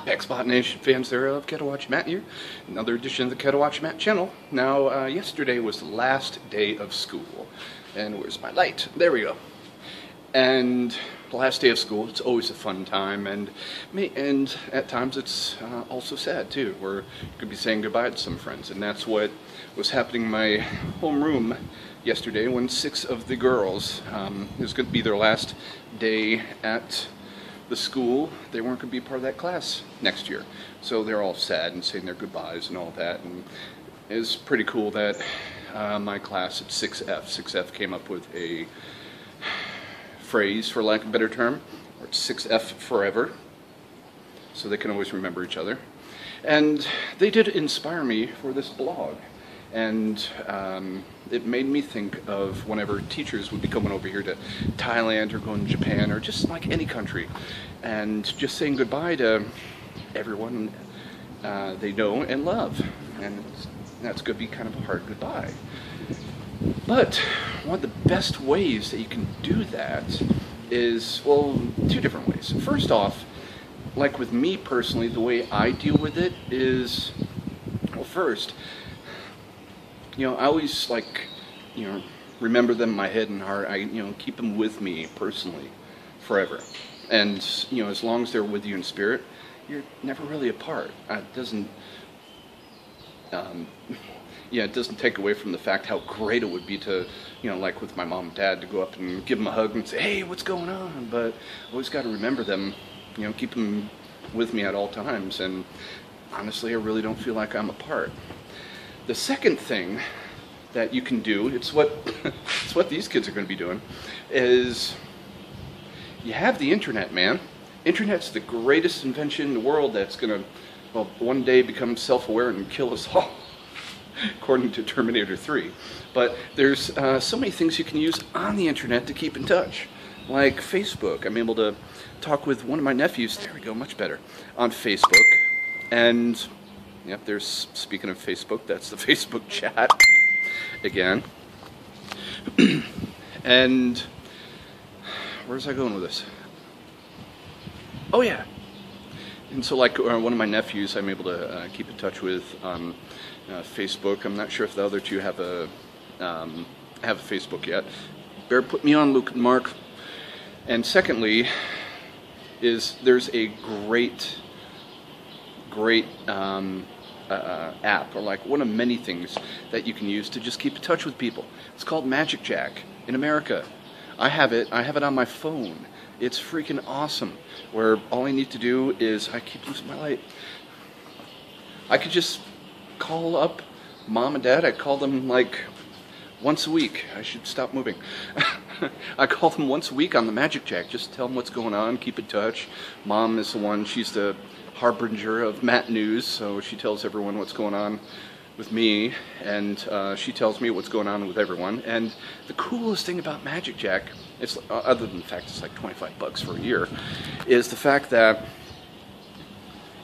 Xbot Nation fans thereof, Kettle Watch Matt here. Another edition of the Kettle Watch Matt channel. Now, yesterday was the last day of school. And where's my light? There we go. And the last day of school, it's always a fun time, and at times it's also sad too, where you could be saying goodbye to some friends. And that's what was happening in my homeroom yesterday when 6 of the girls, it was going to be their last day at the school. They weren't going to be part of that class next year. So they're all sad and saying their goodbyes and all that. And it was pretty cool that my class at 6F came up with a phrase, for lack of a better term, or it's 6F forever, so they can always remember each other. And they did inspire me for this blog. And it made me think of whenever teachers would be coming over here to Thailand or going to Japan or just like any country, and just saying goodbye to everyone they know and love. And that's going to be kind of a hard goodbye. But one of the best ways that you can do that is, well, 2 different ways. First off, like with me personally, the way I deal with it is, well, first, I always remember them in my head and heart. I keep them with me personally forever. And as long as they're with you in spirit, you're never really apart. It doesn't it doesn't take away from the fact how great it would be to, like with my mom and dad, to go up and give them a hug and say, hey, what's going on? But I always got to remember them, keep them with me at all times. And honestly, I really don't feel like I'm apart. The second thing that you can do, it's what these kids are going to be doing, is you have the internet, man. Internet's the greatest invention in the world that's going to, well, one day become self-aware and kill us all, according to Terminator 3. But there's so many things you can use on the internet to keep in touch, like Facebook. I'm able to talk with one of my nephews, there we go, much better, on Facebook. And yep, there's, speaking of Facebook, that's the Facebook chat again. And where's I going with this? Oh yeah. And so like one of my nephews I'm able to keep in touch with on Facebook. I'm not sure if the other 2 have a Facebook yet. Better put me on, Luke and Mark. And secondly, is there's a great app, or like one of many things that you can use to just keep in touch with people. It's called Magic Jack in America. I have it on my phone. It's freaking awesome, where all I need to do is, I keep losing my light, I could just call up mom and dad. I call them like once a week. I should stop moving. I call them once a week on the Magic Jack, just tell them what's going on, keep in touch. Mom is the one, she's the harbinger of Matt News, so she tells everyone what's going on with me, and she tells me what's going on with everyone. And the coolest thing about Magic Jack, it's other than the fact it's like $25 for a year, is the fact that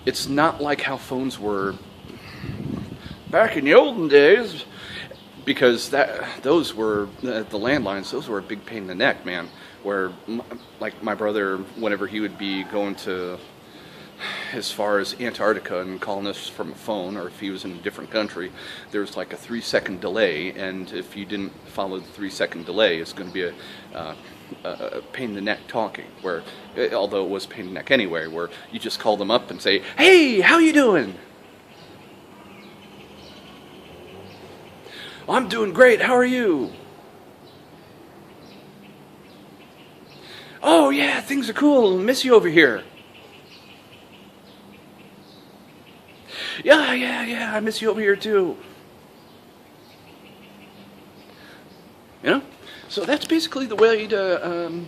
it's not like how phones were back in the olden days, because those were the landlines. Those were a big pain in the neck, man. Where like my brother, whenever he would be going to as far as Antarctica and calling us from a phone, or if he was in a different country, there was like a 3-second delay, and if you didn't follow the 3-second delay, it's going to be a pain in the neck talking, where, although it was pain in the neck anyway, where you just call them up and say, hey, how you doing? I'm doing great, how are you? Oh yeah, things are cool, miss you over here. Yeah, I miss you over here too. So that's basically the way to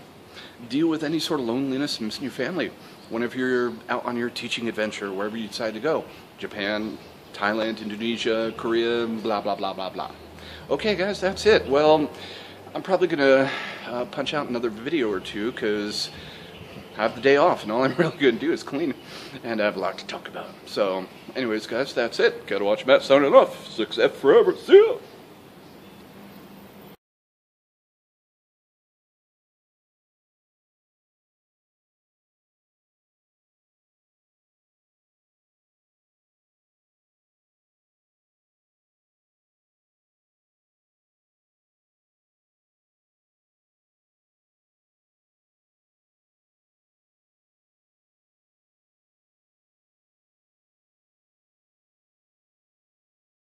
deal with any sort of loneliness and missing your family whenever you're out on your teaching adventure, wherever you decide to go. Japan, Thailand, Indonesia, Korea, blah, blah, blah, blah, blah. Okay, guys, that's it. Well, I'm probably going to punch out another video or 2, because I have the day off, and all I'm really going to do is clean, and I have a lot to talk about. So, anyways, guys, that's it. Gotta watch Matt signing off. 6F forever. See ya!